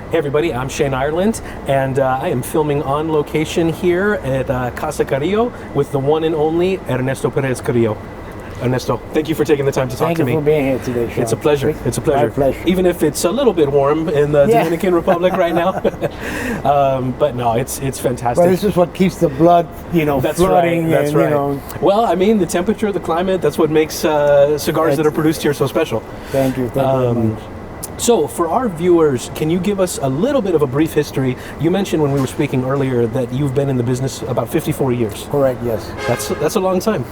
Hey everybody, I'm Shane Ireland, and I am filming on location here at Casa Carrillo with the one and only Ernesto Perez-Carrillo. Ernesto, thank you for taking the time to talk to me. Thank you for being here today, Sean. It's a pleasure. It's a pleasure. My pleasure. Even if it's a little bit warm in the Dominican Republic right now. But no, it's fantastic. Well, this is what keeps the blood, flooding. Right, that's right. Well, I mean, the temperature, the climate, that's what makes cigars that are produced here so special. Thank you. Thank you very much. So, for our viewers, can you give us a little bit of a brief history? You mentioned when we were speaking earlier that you've been in the business about 54 years. Correct, yes. That's a long time.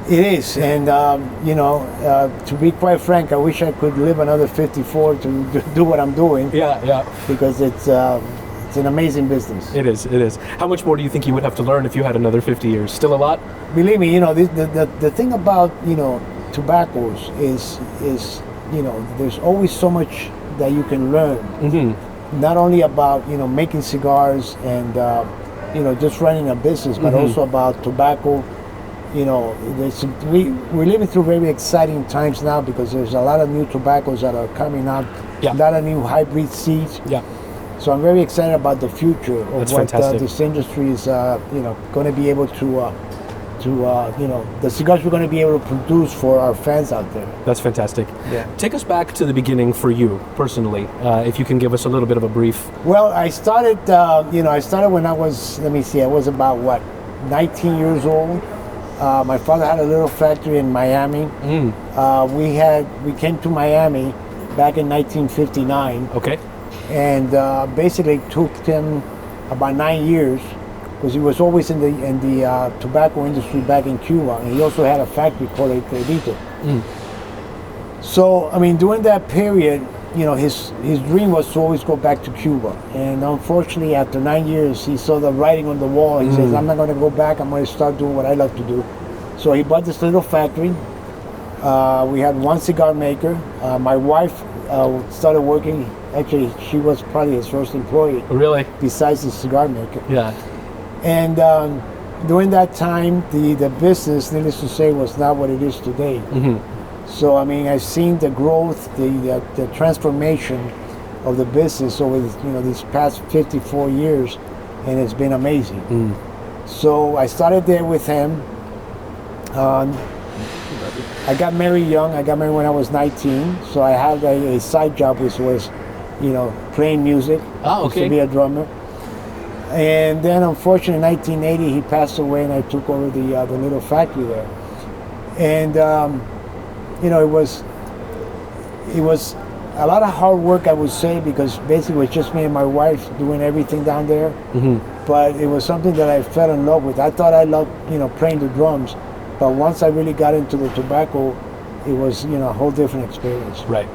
It is, and to be quite frank, I wish I could live another 54 to do what I'm doing. Yeah. Because it's an amazing business. It is. How much more do you think you would have to learn if you had another 50 years? Still a lot? Believe me, the thing about tobaccos is there's always so much that you can learn. Mm-hmm. Not only about making cigars and just running a business, but also about tobacco. We're living through very exciting times now because there's a lot of new tobaccos that are coming out. Yeah. A lot of new hybrid seeds. Yeah. So I'm very excited about the future of That's what fantastic. This industry is going to be able to the cigars we're going to be able to produce for our fans out there. That's fantastic. Yeah. Take us back to the beginning for you personally, if you can give us a little bit of a brief. Well, I started when I was, I was about 19 years old. My father had a little factory in Miami. We came to Miami back in 1959. Okay. And basically took him about 9 years because he was always in the tobacco industry back in Cuba, and he also had a factory called El Credito. So during that period, his dream was to always go back to Cuba, and unfortunately after 9 years he saw the writing on the wall. He says, I'm not going to go back, I'm going to start doing what I love to do. So he bought this little factory. We had one cigar maker. My wife started working. Actually, she was probably his first employee. Really? Besides the cigar maker. Yeah. And during that time, the business, needless to say, was not what it is today. So I've seen the growth, the transformation of the business over these past 54 years, and it's been amazing. So I started there with him. I got married young. I got married when I was 19. So I had a side job, which was, playing music. Oh, okay. To be a drummer. And then, unfortunately, in 1980, he passed away, and I took over the little factory there. And it was a lot of hard work, I would say, because basically it was just me and my wife doing everything down there. But it was something that I fell in love with. I thought I loved, playing the drums, but once I really got into the tobacco, it was, a whole different experience. Right.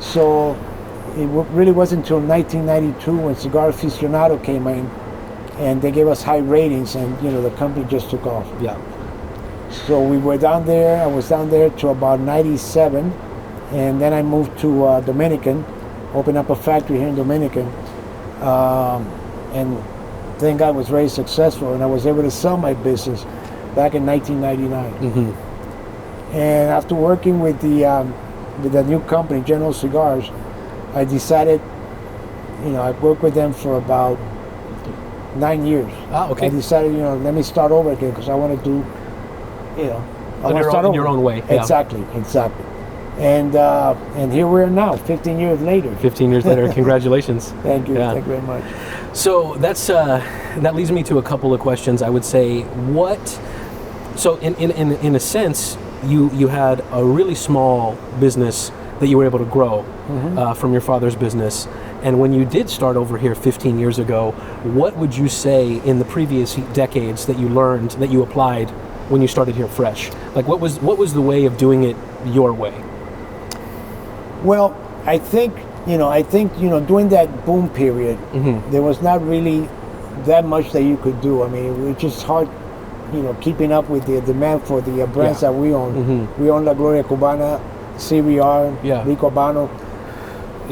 So it really wasn't until 1992 when Cigar Aficionado came in, and they gave us high ratings, and the company just took off. Yeah. So we were down there. I was down there to about 97, and then I moved to Dominican, opened up a factory here in Dominican, and thank God was very successful, and I was able to sell my business back in 1999. And after working with the new company, General Cigars, I decided, I worked with them for about 9 years. Ah, okay. I decided, let me start over again because I want to do, I want to start in your own way. Yeah. Exactly. And here we are now, 15 years later. 15 years later, congratulations. Thank you. Yeah. Thank you very much. So that leads me to a couple of questions. I would say, so in a sense, you had a really small business that you were able to grow from your father's business. And when you did start over here 15 years ago, what would you say in the previous decades that you learned, that you applied when you started here fresh? Like what was the way of doing it your way? Well, I think during that boom period, there was not really that much that you could do. It's just hard, keeping up with the demand for the brands that we own. We own La Gloria Cubana, CBR, Rico Habano.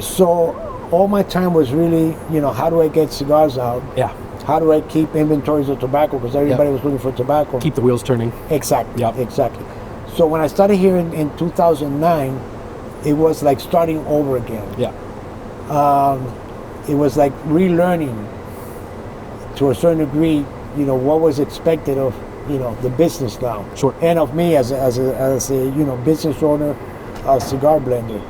So all my time was really, how do I get cigars out? Yeah. How do I keep inventories of tobacco? Because everybody was looking for tobacco. Keep the wheels turning. Exactly. Exactly. So when I started here in 2009, it was like starting over again. it was like relearning to a certain degree, what was expected of, the business now. Sure. And of me as a business owner, a cigar blender.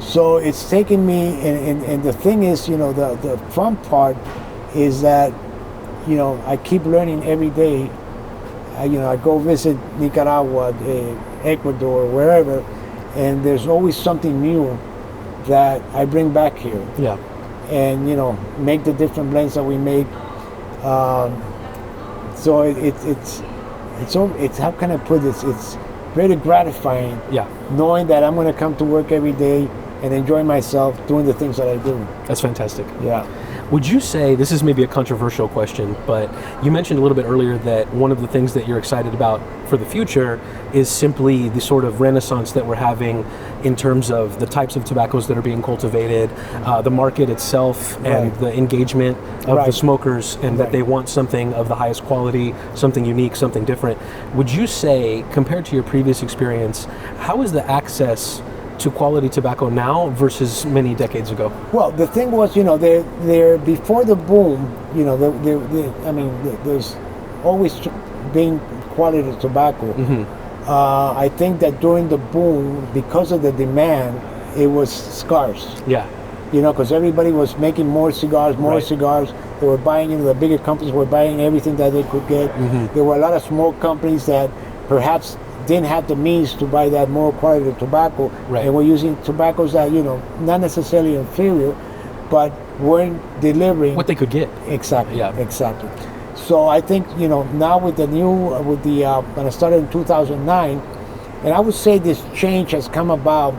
So it's taken me, and the thing is, the fun part is that, I keep learning every day. I go visit Nicaragua, Ecuador, wherever, and there's always something new that I bring back here. Yeah. And, make the different blends that we make. So it's how can I put this? It's very gratifying. Yeah. Knowing that I'm going to come to work every day and enjoy myself doing the things that I do. That's fantastic. Yeah. Would you say, this is maybe a controversial question, but you mentioned a little bit earlier that one of the things that you're excited about for the future is simply the sort of renaissance that we're having in terms of the types of tobaccos that are being cultivated, the market itself, and the engagement of the smokers, and that they want something of the highest quality, something unique, something different. Would you say, compared to your previous experience, how is the access to quality tobacco now versus many decades ago? Well, the thing was, they're before the boom, there's always been quality tobacco. Mm-hmm. I think that during the boom, because of the demand, it was scarce. Yeah. Because everybody was making more cigars. They were buying, the bigger companies were buying everything that they could get. Mm-hmm. There were a lot of small companies that perhaps didn't have the means to buy that more quality tobacco, and were using tobaccos that, not necessarily inferior, but weren't delivering what they could get. Exactly. Yeah. Exactly. So I think, now with the when I started in 2009, and I would say this change has come about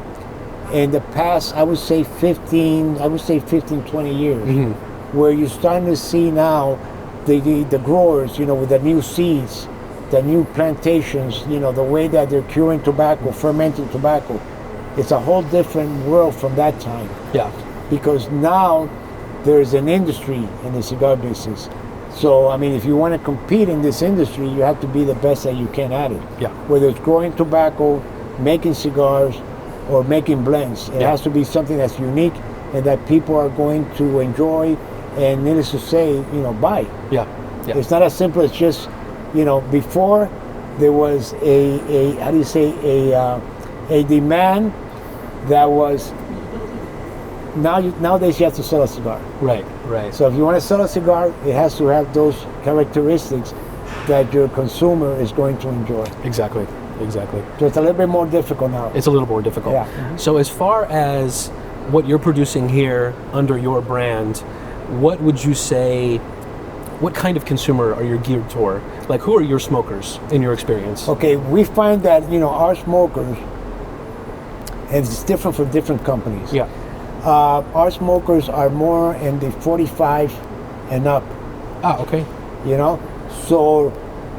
in the past, I would say 15, 20 years, mm-hmm. where you're starting to see now the growers, with the new seeds, the new plantations, the way that they're curing tobacco, fermenting tobacco. It's a whole different world from that time. Yeah. Because now there's an industry in the cigar business. So, if you want to compete in this industry, you have to be the best that you can at it. Yeah. Whether it's growing tobacco, making cigars, or making blends. It has to be something that's unique and that people are going to enjoy and, needless to say, buy. Yeah. Yeah. It's not as simple as just, before there was a demand that was, nowadays you have to sell a cigar. Right. So if you want to sell a cigar, it has to have those characteristics that your consumer is going to enjoy. Exactly. So it's a little bit more difficult now. It's a little more difficult. Yeah. Mm-hmm. So as far as what you're producing here under your brand, what would you say, what kind of consumer are you geared toward? Like, who are your smokers in your experience? Okay, we find that, our smokers, and it's different for different companies. Yeah. Our smokers are more in the 45 and up. Ah, okay. So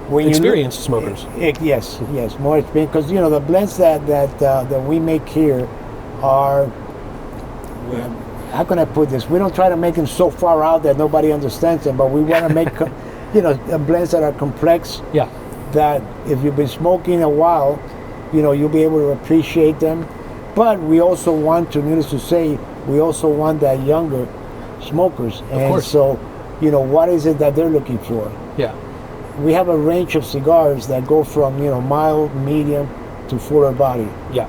when experienced smokers. Yes, more experienced, because the blends that we make here are, how can I put this? We don't try to make them so far out that nobody understands them, but we want to make blends that are complex. Yeah. That if you've been smoking a while, you'll be able to appreciate them. But we also want to, needless to say, we also want that younger smokers. Of course. So, what is it that they're looking for? Yeah. We have a range of cigars that go from, mild, medium, to fuller body. Yeah.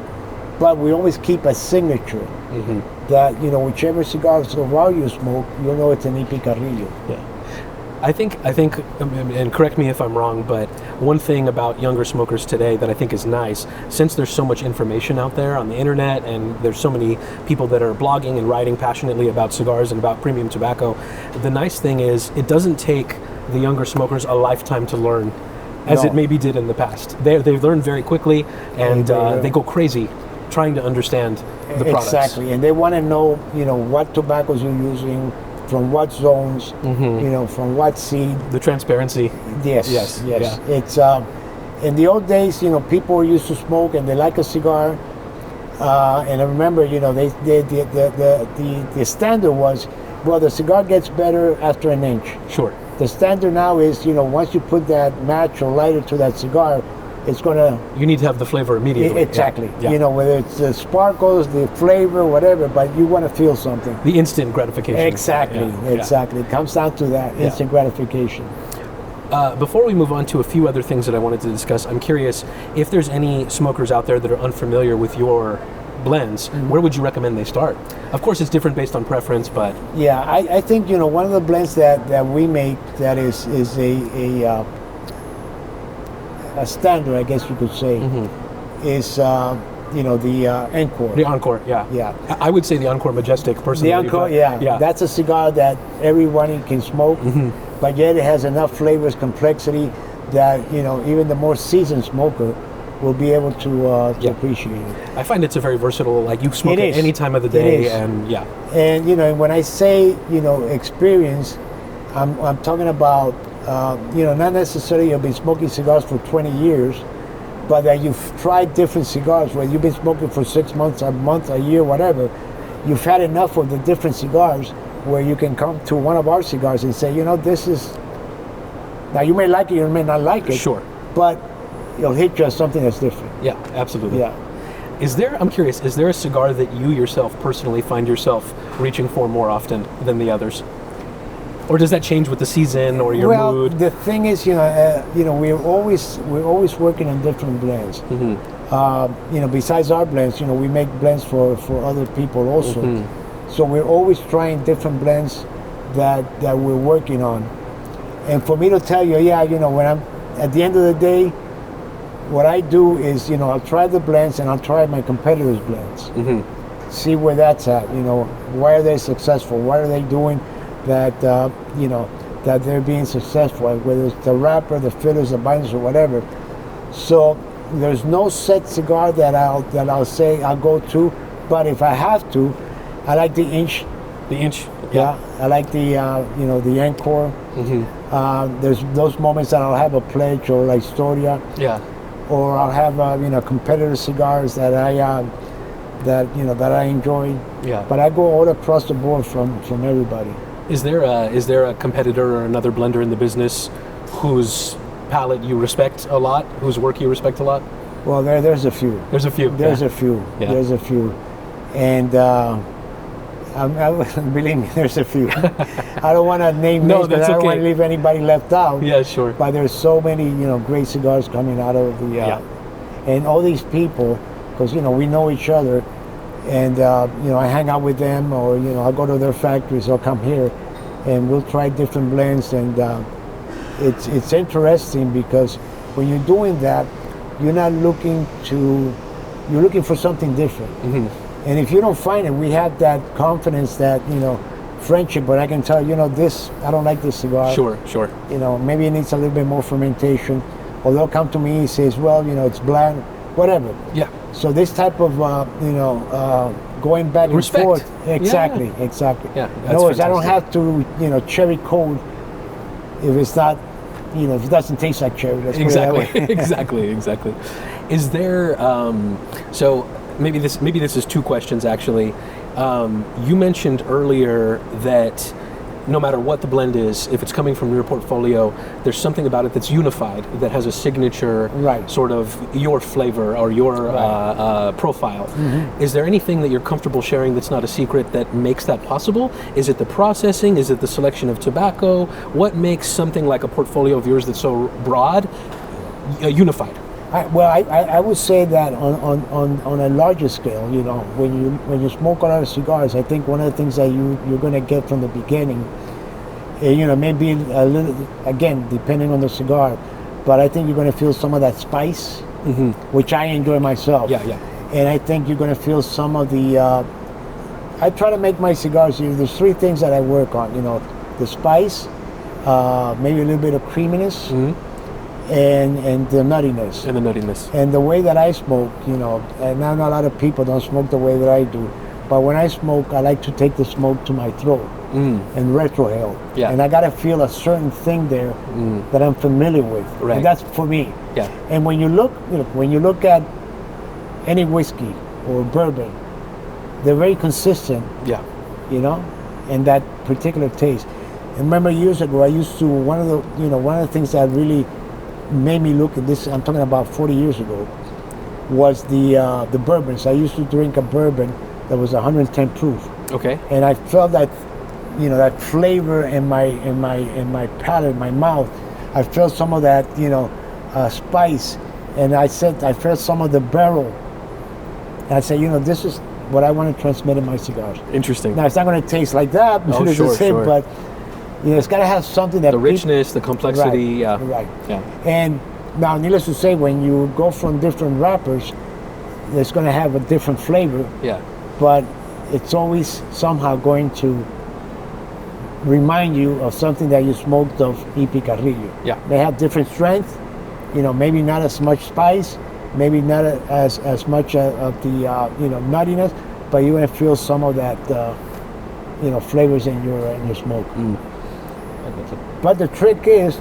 But we always keep a signature that, whichever cigar you smoke, you'll know it's an EP Carrillo. Yeah. I think, and correct me if I'm wrong, but one thing about younger smokers today that I think is nice, since there's so much information out there on the internet and there's so many people that are blogging and writing passionately about cigars and about premium tobacco, the nice thing is it doesn't take the younger smokers a lifetime to learn, as it maybe did in the past. They learn very quickly, and they go crazy trying to understand the products. Exactly, and they want to know, what tobaccos you're using, from what zones, from what seed. The transparency. Yes. Yeah. It's in the old days, people were used to smoke and they like a cigar, and I remember, the standard was, well, the cigar gets better after an inch. Sure. The standard now is, once you put that match or lighter to that cigar, it's gonna. You need to have the flavor immediately. Exactly. Yeah. You know, whether it's the sparkles, the flavor, whatever, but you want to feel something. The instant gratification. Exactly. Exactly. It comes down to that instant gratification. Before we move on to a few other things that I wanted to discuss, I'm curious if there's any smokers out there that are unfamiliar with your blends, where would you recommend they start? Of course, it's different based on preference, but... Yeah, I think, you know, one of the blends that we make that is a standard, I guess you could say, is, you know, the Encore. The Encore, yeah. Yeah. I would say the Encore Majestic, personally. The Encore, yeah. That's a cigar that everyone can smoke, but yet it has enough flavors, complexity, that, you know, even the more seasoned smoker will be able to appreciate it. I find it's a very versatile, like you smoke it any time of the day, and And, you know, when I say, you know, experience, I'm talking about, you know, not necessarily you've been smoking cigars for 20 years, but that you've tried different cigars, whether you've been smoking for 6 months, a month, a year, whatever. You've had enough of the different cigars where you can come to one of our cigars and say, you know, this is, now you may like it, you may not like it. Sure. But it'll hit you as something that's different. Yeah, absolutely. Yeah. I'm curious, is there a cigar that you yourself personally find yourself reaching for more often than the others? Or does that change with the season or your mood? Well, the thing is, you know, we're always working on different blends. You know, besides our blends, you know, we make blends for other people also. So we're always trying different blends that we're working on. And for me to tell you, yeah, you know, when I'm at the end of the day, what I do is, you know, I'll try the blends and I'll try my competitors' blends. See where that's at. You know, why are they successful? What are they doing that you know, that they're being successful? Whether it's the wrapper, the fillers, the binders, or whatever. So there's no set cigar that I'll say I'll go to, but if I have to, I like the Inch. The Inch. Yeah, I like the you know, the Encore. There's those moments that I'll have a Pledge or La Historia. Yeah. Or I'll have you know, competitor cigars that I enjoy. Yeah. But I go all across the board from everybody. Is there a competitor or another blender in the business whose palate you respect a lot, whose work you respect a lot? Well, there's a few. There's a few. There's a few. Yeah. There's a few, and believe me, there's a few. I don't want to name names, but I don't want to leave anybody left out. Yeah, sure. But there's so many, you know, great cigars coming out of the, and all these people, because, you know, we know each other, and you know, I hang out with them, or, you know, I'll go to their factories, they'll come here, and we'll try different blends, and it's interesting because when you're doing that, you're not looking to, you're looking for something different. And if you don't find it, we have that confidence that, you know, friendship, but I can tell you know, this, I don't like this cigar. Sure. You know, maybe it needs a little bit more fermentation. Or they'll come to me and says, well, you know, it's bland, whatever. Yeah. So this type of, you know, going back and forth. Exactly. Yeah. In other words, I don't have to, you know, cherry coat if it's not, you know, if it doesn't taste like cherry. Let's put it that way. Exactly. Is there, so, maybe this is two questions actually. You mentioned earlier that no matter what the blend is, if it's coming from your portfolio, there's something about it that's unified, that has a signature sort of your flavor or your profile. Is there anything that you're comfortable sharing that's not a secret that makes that possible? Is it the processing? Is it the selection of tobacco? What makes something like a portfolio of yours that's so broad unified? I would say that on a larger scale, you know, when you smoke a lot of cigars, I think one of the things that you're going to get from the beginning, you know, maybe a little, again, depending on the cigar, but I think you're going to feel some of that spice, which I enjoy myself. Yeah. And I think you're going to feel some of the, I try to make my cigars, you know, there's three things that I work on, you know, the spice, maybe a little bit of creaminess, and the nuttiness. And the way that I smoke, you know, and not a lot of people don't smoke the way that I do, but when I smoke, I like to take the smoke to my throat and retrohale. Yeah. And I got to feel a certain thing there that I'm familiar with. Right. And that's for me. Yeah. And when you look at any whiskey or bourbon, they're very consistent. Yeah. You know, in that particular taste. And remember years ago, I used to, one of the things that really made me look at this, I'm talking about 40 years ago, was the bourbons. I used to drink a bourbon that was 110 proof. Okay. And I felt that, that flavor in my palate, my mouth. I felt some of that, spice. And I felt some of the barrel. And I said, this is what I want to transmit in my cigars. Interesting. Now, it's not going to taste like that, sure. but it's got to have something that... The richness, the complexity, right, yeah. Right. Yeah. And now, needless to say, when you go from different wrappers, it's going to have a different flavor. Yeah. But it's always somehow going to remind you of something that you smoked of E.P. Carrillo. Yeah. They have different strength, maybe not as much spice, maybe not as much of the nuttiness, but you're going to feel some of that flavors in your smoke. But the trick is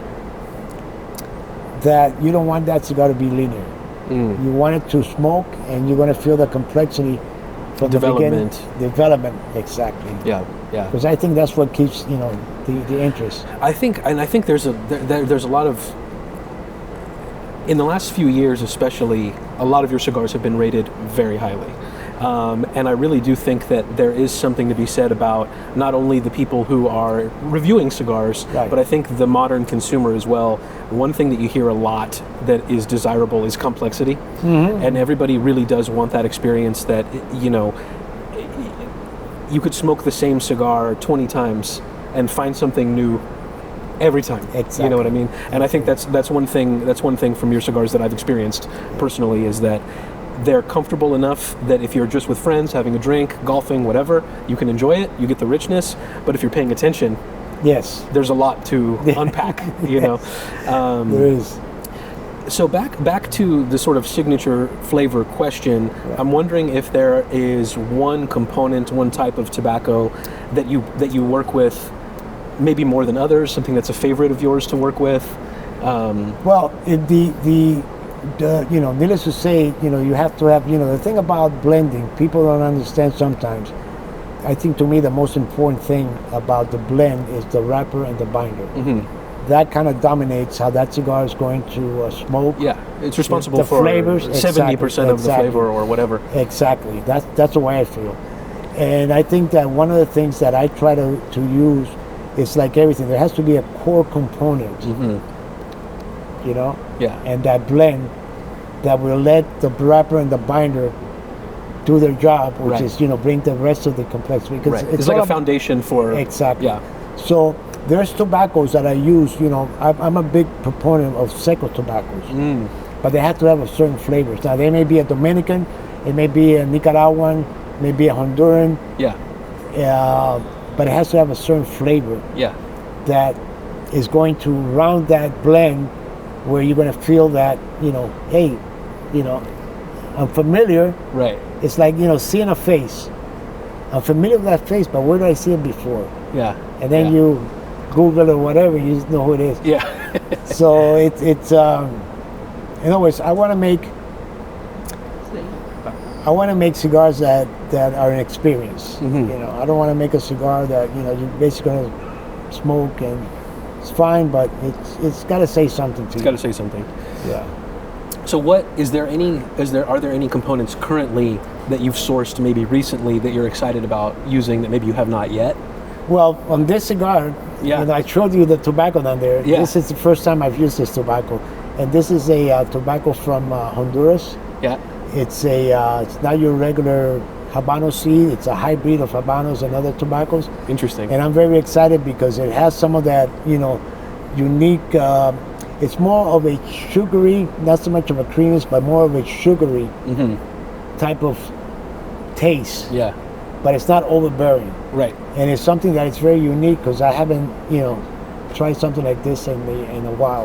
that you don't want that cigar to be linear. You want it to smoke, and you're going to feel the complexity from the beginning. Development, exactly. Yeah, yeah. Because I think that's what keeps the interest. I think there's a lot of, in the last few years especially, a lot of your cigars have been rated very highly. And I really do think that there is something to be said about not only the people who are reviewing cigars, right, but I think the modern consumer as well. One thing that you hear a lot that is desirable is complexity. Mm-hmm. And everybody really does want that experience that, you could smoke the same cigar 20 times and find something new every time. Exactly. You know what I mean? And I think that's one thing from your cigars that I've experienced personally, is that they're comfortable enough that if you're just with friends, having a drink, golfing, whatever, you can enjoy it, you get the richness, but if you're paying attention, yes, there's a lot to unpack, There is. So back to the sort of signature flavor question, right. I'm wondering if there is one component, one type of tobacco that you work with maybe more than others, something that's a favorite of yours to work with. Well, needless to say, you have to have, the thing about blending, people don't understand sometimes. I think to me the most important thing about the blend is the wrapper and the binder. Mm-hmm. That kind of dominates how that cigar is going to smoke. Yeah, it's responsible the for flavors, 70% of the flavor or whatever. Exactly. That's the way I feel. And I think that one of the things that I try to use is like everything. There has to be a core component. Mm-hmm. Yeah. And that blend that will let the wrapper and the binder do their job, which right. is, bring the rest of the complexity. Because right. It's like a foundation for... Exactly. Yeah. So there's tobaccos that I use, I'm a big proponent of seco tobaccos, but they have to have a certain flavors. Now, they may be a Dominican, it may be a Nicaraguan, may be a Honduran. Yeah. But it has to have a certain flavor. Yeah. That is going to round that blend, where you're going to feel that, hey, I'm familiar. Right. It's like, seeing a face. I'm familiar with that face, but where did I see it before? Yeah. And then you Google or whatever, you just know who it is. Yeah. So it's in other words, I want to make cigars that are an experience. Mm-hmm. I don't want to make a cigar that, you're basically going to smoke and it's fine, but it's got to say something to you. It's got to say something. Yeah. So are there any components currently that you've sourced maybe recently that you're excited about using that maybe you have not yet? Well, on this cigar, I showed you the tobacco down there. Yeah. This is the first time I've used this tobacco, and this is a tobacco from Honduras. Yeah. It's not your regular Habano seed. It's a hybrid of Habanos and other tobaccos. Interesting. And I'm very excited because it has some of that, unique. It's more of a sugary, not so much of a creaminess, but more of a sugary type of taste. Yeah. But it's not overbearing. Right. And it's something that is very unique because I haven't, tried something like this in a while.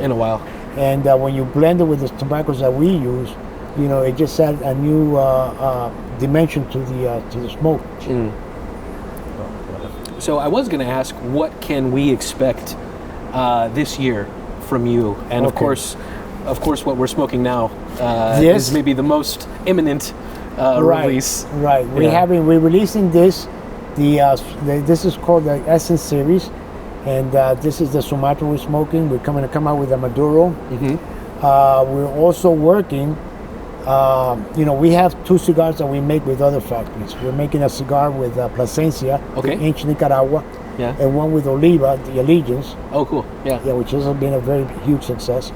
And when you blend it with the tobaccos that we use, it just adds a new dimension to the smoke. Mm. So I was going to ask, what can we expect this year from you? And okay. of course, what we're smoking now is maybe the most imminent release. Right. We're releasing this. This is called the Essence series, and this is the Sumatra we're smoking. We're going to come out with a Maduro. Mm-hmm. We're also working. We have 2 cigars that we make with other factories. We're making a cigar with Plasencia, Okay. Inch, Nicaragua, Yeah. and one with Oliva, the Allegiance, Oh, cool. Yeah. which has been a very huge success.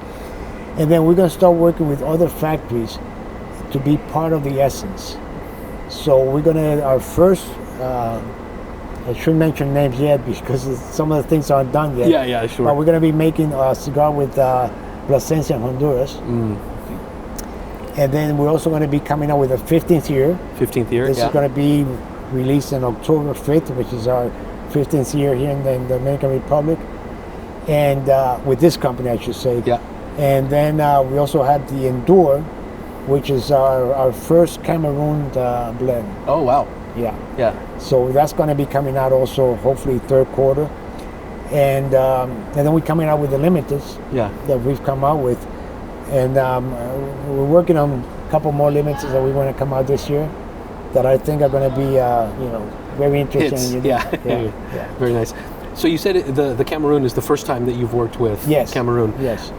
And then we're going to start working with other factories to be part of the essence. So we're going to, our first, I shouldn't mention names yet because some of the things aren't done yet. Yeah, sure. But we're going to be making a cigar with Plasencia in Honduras. And then we're also going to be coming out with a 15th year. 15th year. This Yeah. is going to be released on October 5th, which is our 15th year here in the Dominican Republic. And with this company, I should say. Yeah. And then we also have the Endure, which is our first Cameroon blend. Oh, wow. Yeah. Yeah. So that's going to be coming out also hopefully third quarter. And then we're coming out with the limiteds Yeah. that we've come out with. And we're working on a couple more limiteds that we want to come out this year that I think are going to be, very interesting. Hits. and Yeah. unique. Yeah. Very nice. So you said the Cameroon is the first time that you've worked with Yes. Cameroon. Yes.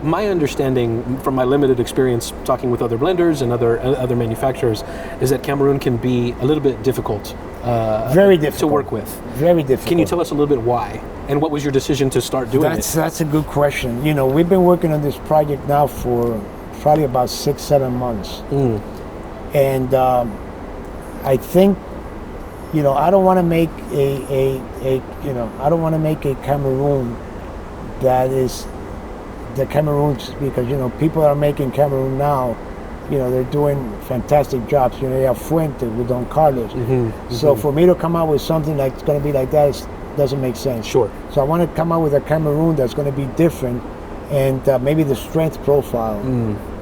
My understanding from my limited experience talking with other blenders and other manufacturers is that Cameroon can be a little bit difficult. Very difficult to work with. Very difficult. Can you tell us a little bit why? And what was your decision to start doing it? That's a good question. We've been working on this project now for probably about 6-7 months. And I think, I don't want to make I don't want to make a Cameroon that is the Cameroons, because people that are making Cameroon now, they're doing fantastic jobs. They have Fuente with Don Carlos. So for me to come out with something that's going to be like that doesn't make sense. Sure. So I want to come out with a Cameroon that's going to be different, and maybe the strength profile,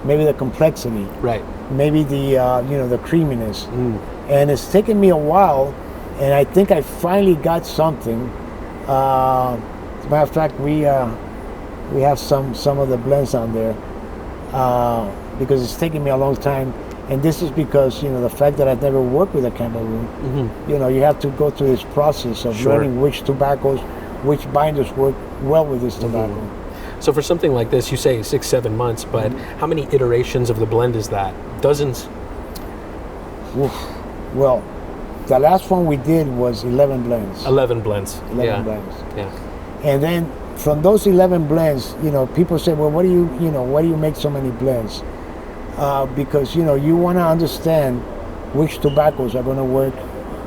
maybe the complexity, Right. maybe the creaminess. And it's taken me a while, and I think I finally got something. As a matter of fact, we have some of the blends on there because it's taken me a long time. And this is because, the fact that I've never worked with a Cameroon, you have to go through this process of Sure. learning which tobaccos, which binders work well with this tobacco. So for something like this, you say 6-7 months, but how many iterations of the blend is that? Dozens? Oof. Well, the last one we did was 11 blends. 11 blends. 11 blends. Yeah. And then from those 11 blends, people say, well, why do you make so many blends? Because, you want to understand which tobaccos are going to work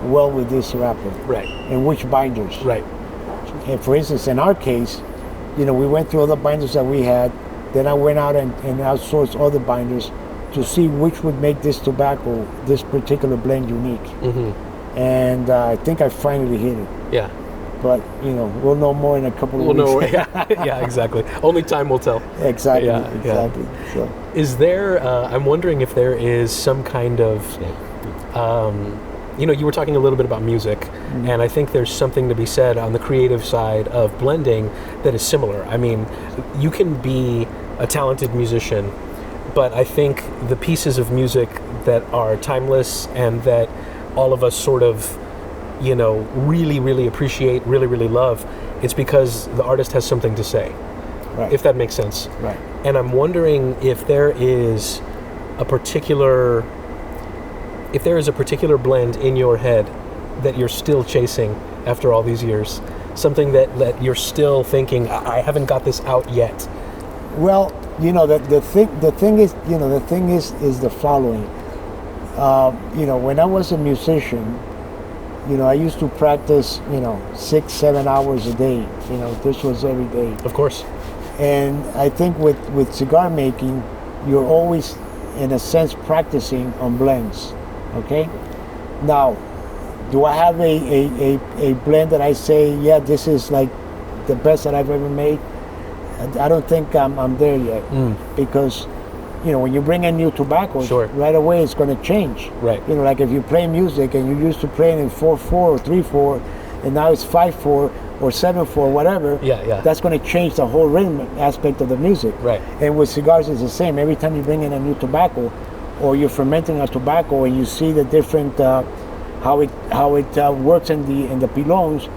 well with this wrapper. Right. And which binders. Right. And for instance, in our case, we went through all the binders that we had. Then I went out and outsourced other binders to see which would make this tobacco, this particular blend, unique. And I think I finally hit it. Yeah. But, we'll know more in a couple of weeks. Yeah, exactly. Only time will tell. Exactly. Yeah, exactly. So. Is there, I'm wondering if there is some kind of, you were talking a little bit about music, and I think there's something to be said on the creative side of blending that is similar. I mean, you can be a talented musician, but I think the pieces of music that are timeless and that all of us sort of, really, really appreciate, really, really love, it's because the artist has something to say. Right. If that makes sense. Right. And I'm wondering if there is a particular blend in your head that you're still chasing after all these years, something that you're still thinking, I haven't got this out yet. Well, the thing is the following. When I was a musician, I used to practice, 6-7 hours a day. This was every day. Of course. And I think with cigar making, you're always, in a sense, practicing on blends. Okay? Now, do I have a blend that I say, yeah, this is like the best that I've ever made? I don't think I'm there yet. Because, when you bring in new tobacco, sure. right away it's going to change. Right. Like if you play music and you used to play it in 4/4 or 3/4, and now it's 5/4 or 7/4, whatever. Yeah. That's going to change the whole rhythm aspect of the music. Right. And with cigars, it's the same. Every time you bring in a new tobacco, or you're fermenting a tobacco, and you see the different how it works in the pilons,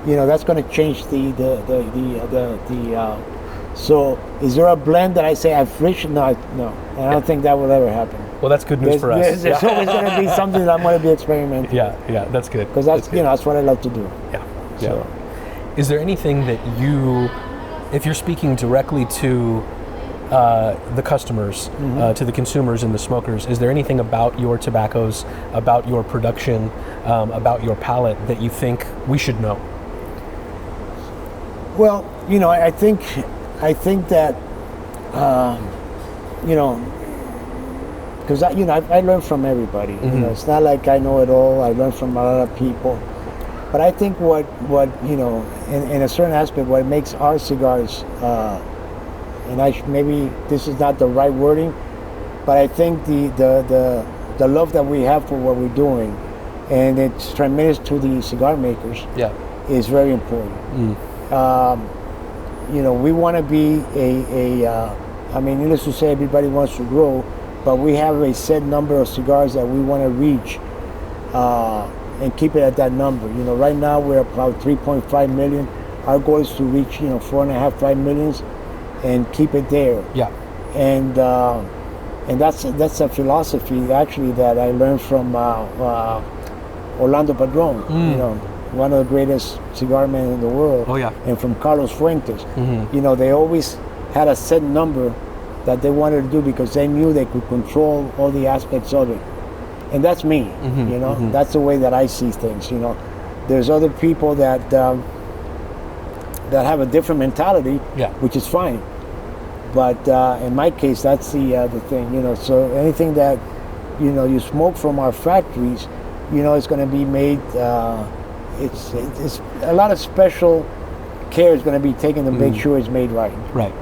that's going to change the So is there a blend that I say I've reached? No, no. And I don't think that will ever happen. Well, that's good news for us. There's always going to be something that I'm going to be experimenting. Yeah, that's good. Because that's that's what I love to do. Yeah. So. Is there anything that if you're speaking directly to the customers, to the consumers and the smokers, is there anything about your tobaccos, about your production, about your palate that you think we should know? Well, I think that, because I learn from everybody. It's not like I know it all. I learn from a lot of people. But I think what in a certain aspect, what makes our cigars, and maybe this is not the right wording, but I think the love that we have for what we're doing, and it's tremendous to the cigar makers, is very important. We want to be needless to say, everybody wants to grow, but we have a set number of cigars that we want to reach, and keep it at that number. Right now we're about 3.5 million. Our goal is to reach 4.5, 5 millions, and keep it there. And that's a philosophy actually that I learned from Orlando Padron. One of the greatest cigar men in the world. And from Carlos Fuentes. They always had a set number that they wanted to do because they knew they could control all the aspects of it. And that's me. That's the way that I see things. There's other people that have a different mentality, which is fine. But in my case, that's the thing. So anything that you smoke from our factories, it's going to be made. It's a lot of special care is going to be taken to make sure it's made right. Right.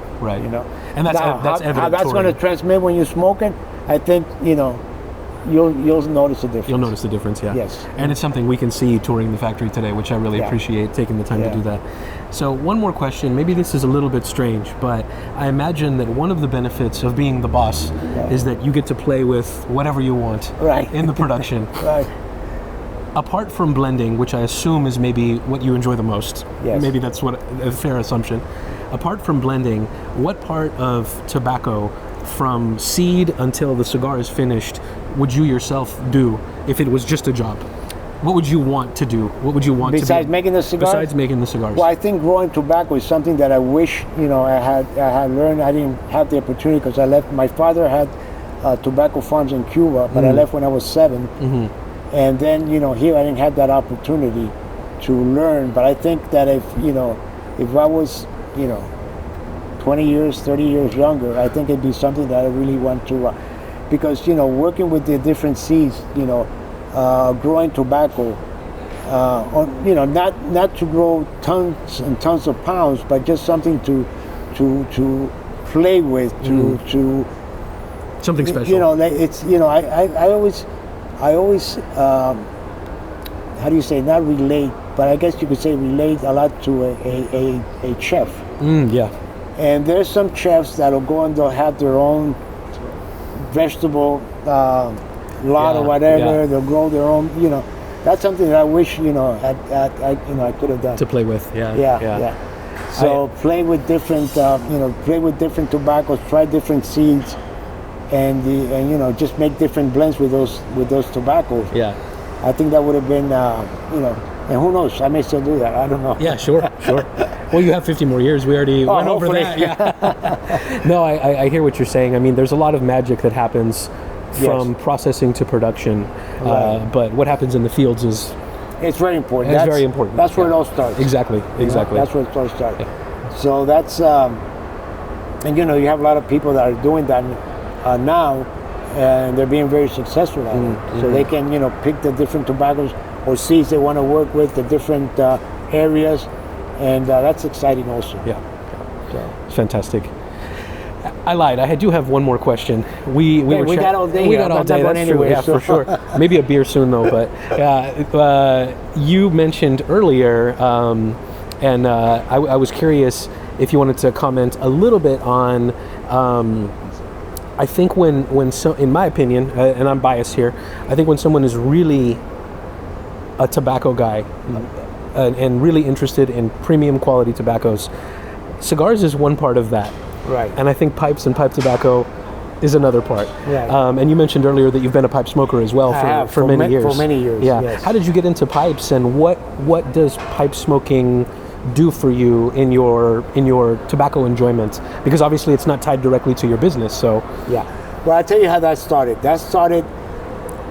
And that's evident. How that's going to transmit when you smoke it, I think you'll notice the difference. You'll notice the difference, Yes. And it's something we can see touring the factory today, which I really appreciate taking the time to do that. So one more question, maybe this is a little bit strange, but I imagine that one of the benefits of being the boss is that you get to play with whatever you want in the production. Apart from blending, which I assume is maybe what you enjoy the most, maybe that's a fair assumption. Apart from blending, what part of tobacco from seed until the cigar is finished would you yourself do if it was just a job? What would you want to do? What would you want besides making the cigars? Besides making the cigars. Well, I think growing tobacco is something that I wish I had learned. I didn't have the opportunity because I left. My father had tobacco farms in Cuba, but I left when I was 7. And then here I didn't have that opportunity to learn. But I think that if I was 20 years, 30 years younger, I think it'd be something that I really want to, because working with the different seeds, growing tobacco, not to grow tons and tons of pounds, but just something to play with, to something special. It's I always how do you say, not relate, but I guess you could say relate a lot to a chef. And there's some chefs that'll go and they'll have their own vegetable lot or whatever. They'll grow their own. That's something that I wish I could have done. To play with. So play with different different tobaccos, try different seeds, and just make different blends with those tobaccos. I think that would have been and who knows, I may still do that. I don't know. Yeah, sure. Well, you have 50 more years. We already went over that. No, I hear what you're saying. I mean, there's a lot of magic that happens from processing to production. But what happens in the fields is... It's very important. It's very important. That's where it all starts. Exactly. That's where it all starts. So that's... and you have a lot of people that are doing that now, and they're being very successful at it. So they can, pick the different tobaccos or seeds they want to work with, the different areas, and that's exciting also. So. Fantastic. I lied. I do have one more question. We got all day. We got all day. That's true. Yeah, for sure. Maybe a beer soon though. But you mentioned earlier, and I was curious if you wanted to comment a little bit on. I think in my opinion, and I'm biased here, I think when someone is really a tobacco guy and really interested in premium quality tobaccos, cigars is one part of that. Right. And I think pipes and pipe tobacco is another part. Right. And you mentioned earlier that you've been a pipe smoker as well for many years. For many years, yeah. yes. How did you get into pipes, and what does pipe smoking do for you in your tobacco enjoyment? Because obviously it's not tied directly to your business. So yeah. Well, I'll tell you how that started. That started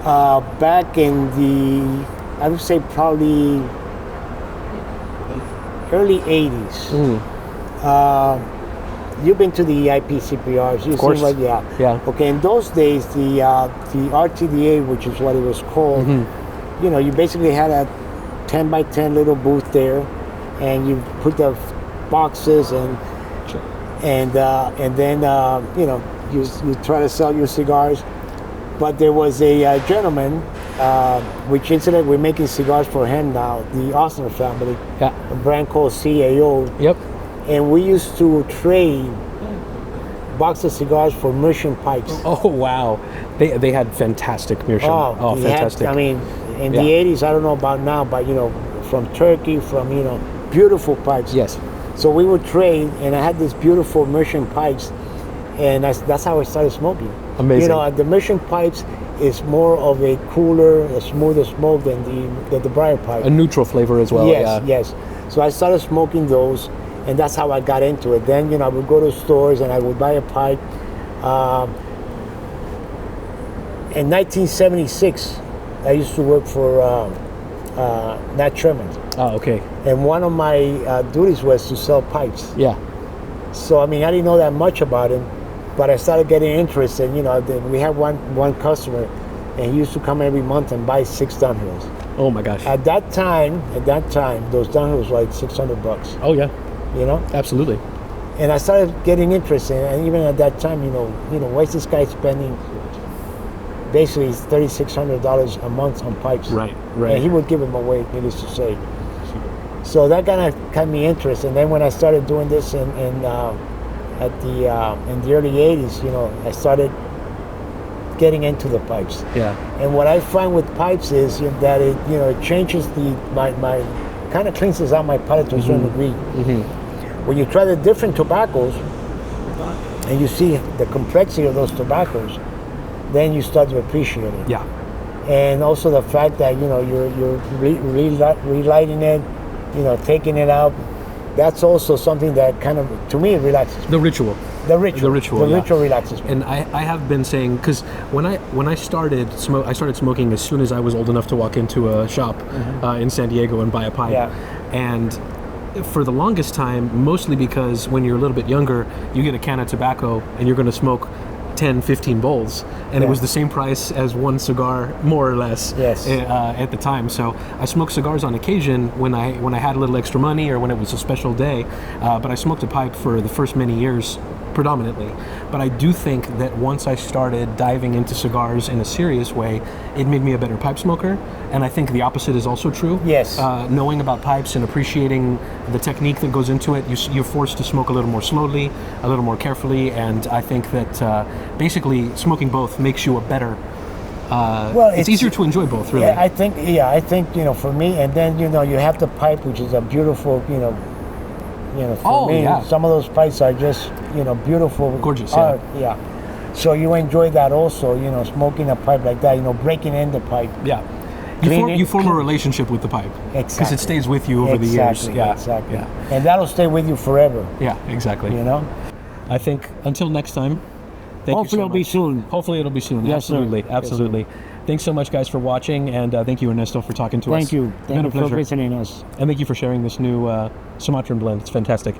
back in the, I would say probably early 80s. You've been to the IPCPRs. Of course. Like, yeah. Yeah. Okay, in those days, the RTDA, which is what it was called, you know, you basically had a 10 by 10 little booth there, and you put the boxes and then you know, you try to sell your cigars. But there was a gentleman, which incidentally we're making cigars for him now, the Austin family, yeah. a brand called CAO. Yep. And we used to trade box of cigars for Meerschaum pipes. Oh wow, they had fantastic Meerschaum. Oh, fantastic. I mean, in the 80s, I don't know about now, but you know, from Turkey, from, you know, beautiful pipes. Yes. So we would trade, and I had these beautiful Meerschaum pipes, and that's how I started smoking. Amazing. You know, the Meerschaum pipes is more of a cooler, a smoother smoke than the briar pipe. A neutral flavor as well. Yes, yes. So I started smoking those, and that's how I got into it. Then, you know, I would go to stores and I would buy a pipe. In 1976, I used to work for Nat Sherman. Oh, okay. And one of my duties was to sell pipes. Yeah. So, I mean, I didn't know that much about him, but I started getting interested. You know, we had one customer, and he used to come every month and buy 6 Dunhills. Oh my gosh. At that time, those Dunhills were like $600. Oh yeah. You know? Absolutely. And I started getting interested, and even at that time, you know, why is this guy spending basically $3,600 a month on pipes? Right, right. And he would give them away, needless to say. So that kind of got me interested. And then when I started doing this in the early 80s, you know, I started getting into the pipes. Yeah. And what I find with pipes is that it, you know, it changes my kind of cleanses out my palate to a certain degree. When you try the different tobaccos and you see the complexity of those tobaccos, then you start to appreciate it. Yeah. And also the fact that, you know, you're relighting it, you know, taking it out. That's also something that kind of, to me, relaxes me. The ritual. The ritual relaxes me. And I have been saying, because when I started smoking as soon as I was old enough to walk into a shop in San Diego and buy a pipe. Yeah. And for the longest time, mostly because when you're a little bit younger, you get a can of tobacco and you're going to smoke 10, 15 bowls, and it was the same price as one cigar, more or less. Yes. At the time. So I smoked cigars on occasion when I had a little extra money or when it was a special day, but I smoked a pipe for the first many years predominantly. But I do think that once I started diving into cigars in a serious way, it made me a better pipe smoker. And I think the opposite is also true. Yes. Knowing about pipes and appreciating the technique that goes into it, you're forced to smoke a little more slowly, a little more carefully. And I think that basically smoking both makes you a better. Well, it's easier to enjoy both, really. Yeah, I think you know, for me, and then, you know, you have the pipe, which is a beautiful, you know, for me, some of those pipes are just, you know, beautiful, gorgeous, art, yeah. So you enjoy that also, you know, smoking a pipe like that, you know, breaking in the pipe. Yeah. You form a relationship with the pipe. Exactly. Because it stays with you over the years. Yeah. Exactly. Yeah. And that'll stay with you forever. Yeah, exactly. You know? I think until next time. Hopefully it'll be soon. Hopefully it'll be soon. Yes, absolutely. sir. Absolutely. Yes, sir. Thanks so much, guys, for watching, and thank you, Ernesto, for talking to us. Thank you. It's been a pleasure. For visiting us. And thank you for sharing this new Sumatran blend. It's fantastic.